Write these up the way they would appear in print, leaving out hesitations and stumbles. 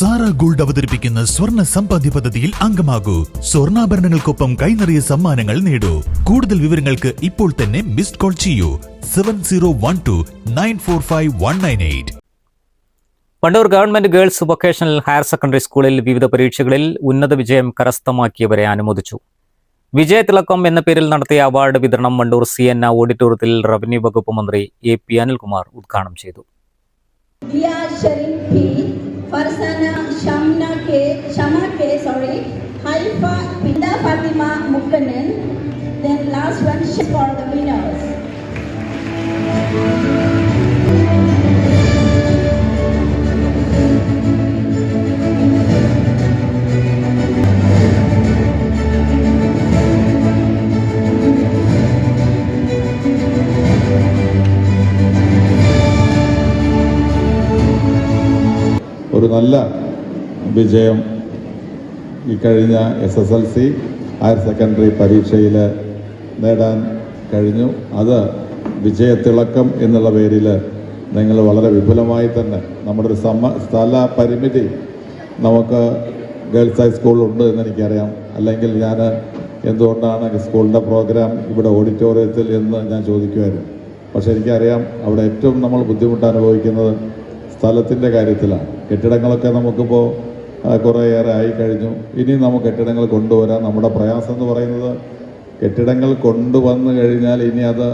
Sara gold അവതരിപ്പിക്കുന്ന സ്വർണ്ണ സമ്പാദ്യ പദ്ധതിയിൽ അംഗമാകൂ. സ്വർണ്ണാഭരണങ്ങൾക്കൊപ്പം കൈനിറിയ സമ്മാനങ്ങൾ നേടൂ. കൂടുതൽ വിവരങ്ങൾക്ക് ഇപ്പോൾ തന്നെ മിസ്ഡ് കോൾ ചെയ്യൂ 7012945198. Wandoor government girls vocational higher secondary സ്കൂളിൽ വിവിധ പരീക്ഷകളിൽ ഉന്നത വിജയം കരസ്ഥമാക്കിയവരെ അനുമോദിച്ചു. വിജയതിളക്കം എന്ന പേരിൽ നടത്തിയ അവാർഡ് വിതരണം വണ്ടൂർ CN ഓഡിറ്റോറിയത്തിൽ റവന്യൂ വകുപ്പ് മന്ത്രി AP അനിൽകുമാർ ഉദ്ഘാടനം ചെയ്തു. Farsana Shama K, Haifa Pinda Fatima Mukanen. Then last one for the winners. ഒരു നല്ല വിജയം ഈ കഴിഞ്ഞ SSLC ഹയർ സെക്കൻഡറി പരീക്ഷയിൽ നേടാൻ കഴിഞ്ഞു. അത് വിജയത്തിളക്കം എന്നുള്ള പേരിൽ നിങ്ങൾ വളരെ വിപുലമായി തന്നെ നമ്മുടെ ഒരു സ്ഥല പരിമിതി നമുക്ക് ഗേൾസ് ഹൈസ്കൂളിലുണ്ട് എന്നെനിക്കറിയാം. അല്ലെങ്കിൽ ഞാൻ എന്തുകൊണ്ടാണ് സ്കൂളിൻ്റെ പ്രോഗ്രാം ഇവിടെ ഓഡിറ്റോറിയത്തിൽ എന്ന് ഞാൻ ചോദിക്കുമായിരുന്നു. പക്ഷേ എനിക്കറിയാം അവിടെ ഏറ്റവും നമ്മൾ ബുദ്ധിമുട്ട് അനുഭവിക്കുന്നത് സ്ഥലത്തിൻ്റെ കാര്യത്തിലാണ്. കെട്ടിടങ്ങളൊക്കെ നമുക്കിപ്പോൾ കുറേയേറെ ആയിക്കഴിഞ്ഞു. ഇനി നമുക്ക് കെട്ടിടങ്ങൾ കൊണ്ടുവരാൻ നമ്മുടെ പ്രയാസം എന്ന് പറയുന്നത് കെട്ടിടങ്ങൾ കൊണ്ടുവന്നു കഴിഞ്ഞാൽ ഇനി അത്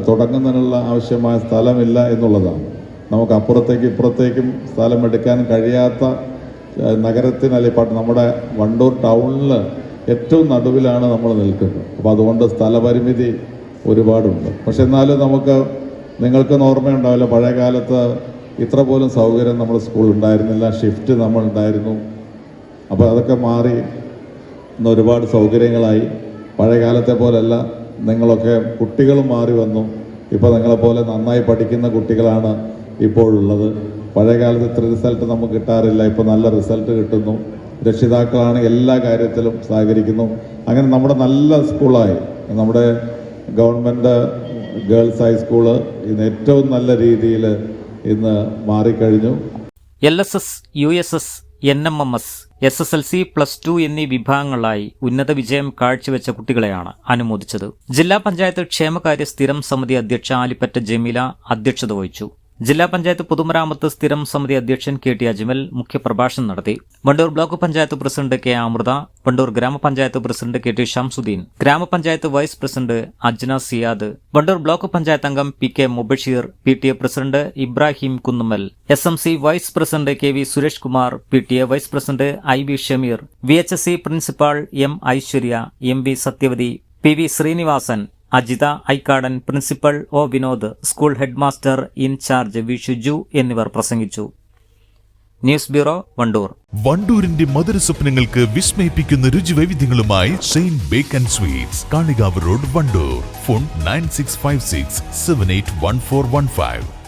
തുടങ്ങുന്നതിനുള്ള ആവശ്യമായ സ്ഥലമില്ല എന്നുള്ളതാണ്. നമുക്ക് അപ്പുറത്തേക്കും ഇപ്പുറത്തേക്കും സ്ഥലമെടുക്കാൻ കഴിയാത്ത നഗരത്തിനല്ല നമ്മുടെ വണ്ടൂർ ടൗണിൽ ഏറ്റവും നടുവിലാണ് നമ്മൾ നിൽക്കുന്നത്. അപ്പോൾ അതുകൊണ്ട് സ്ഥലപരിമിതി ഒരുപാടുണ്ട്. പക്ഷെ എന്നാലും നമുക്ക് നിങ്ങൾക്കൊന്നും ഓർമ്മയുണ്ടാവില്ല, പഴയ കാലത്ത് ഇത്ര പോലും സൗകര്യം നമ്മുടെ സ്കൂളിൽ ഉണ്ടായിരുന്നില്ല. ഷിഫ്റ്റ് നമ്മൾ ഉണ്ടായിരുന്നു. അപ്പോൾ അതൊക്കെ മാറി ഇന്ന് ഒരുപാട് സൗകര്യങ്ങളായി. പഴയ കാലത്തെ പോലെയല്ല, നിങ്ങളൊക്കെ കുട്ടികളും മാറി വന്നു. ഇപ്പോൾ നിങ്ങളെപ്പോലെ നന്നായി പഠിക്കുന്ന കുട്ടികളാണ് ഇപ്പോഴുള്ളത്. പഴയ കാലത്ത് ഇത്ര റിസൾട്ട് നമുക്ക് കിട്ടാറില്ല, ഇപ്പോൾ നല്ല റിസൾട്ട് കിട്ടുന്നു. രക്ഷിതാക്കളാണ് എല്ലാ കാര്യത്തിലും സഹകരിക്കുന്നു. അങ്ങനെ നമ്മുടെ നല്ല സ്കൂളായി നമ്മുടെ ഗവൺമെൻറ് ഗേൾസ് ഹൈസ്കൂള് ഇന്ന് ഏറ്റവും നല്ല രീതിയിൽ ഇന്ന് മാറിക്കഴിഞ്ഞു. LSS, USS, NMMS, SSLC, +2 എന്നീ വിഭാഗങ്ങളായി ഉന്നത വിജയം കാഴ്ചവെച്ച കുട്ടികളെയാണ് അനുമോദിച്ചത്. ജില്ലാ പഞ്ചായത്ത് ക്ഷേമകാര്യ സ്ഥിരം സമിതി അധ്യക്ഷ ആലിപ്പറ്റ ജമീല അധ്യക്ഷത വഹിച്ചു. ജില്ലാ പഞ്ചായത്ത് പൊതുമരാമത്ത് സ്ഥിരം സമിതി അധ്യക്ഷൻ KT അജ്മൽ മുഖ്യപ്രഭാഷണം നടത്തി. Vandoor block panchayat president K Amrutha, Vandoor grama panchayat president KT Shamsuddin, grama panchayat vice president Ajna Siyad, Vandoor block panchayat അംഗം PK Mubasheer, PTA president Ibrahim Kunnummal, SMC vice president KV Suresh Kumar, PTA vice president IB Shameer, VHSC principal M Aishwarya, MV Sathyavathi, PV Srinivasan, Ajitha Aikkadan, principal O Vinod, school headmaster in charge V Shuju എന്നിവർ പ്രസംഗിച്ചു. News bureau, Vandoor. വണ്ടൂരിന്റെ മധുര സ്വപ്നങ്ങൾക്ക് വിസ്മയിപ്പിക്കുന്ന രുചിവൈവിധ്യങ്ങളുമായി Saint bake and sweets, Kalikavu road, Wandoor. Phone 9656781415.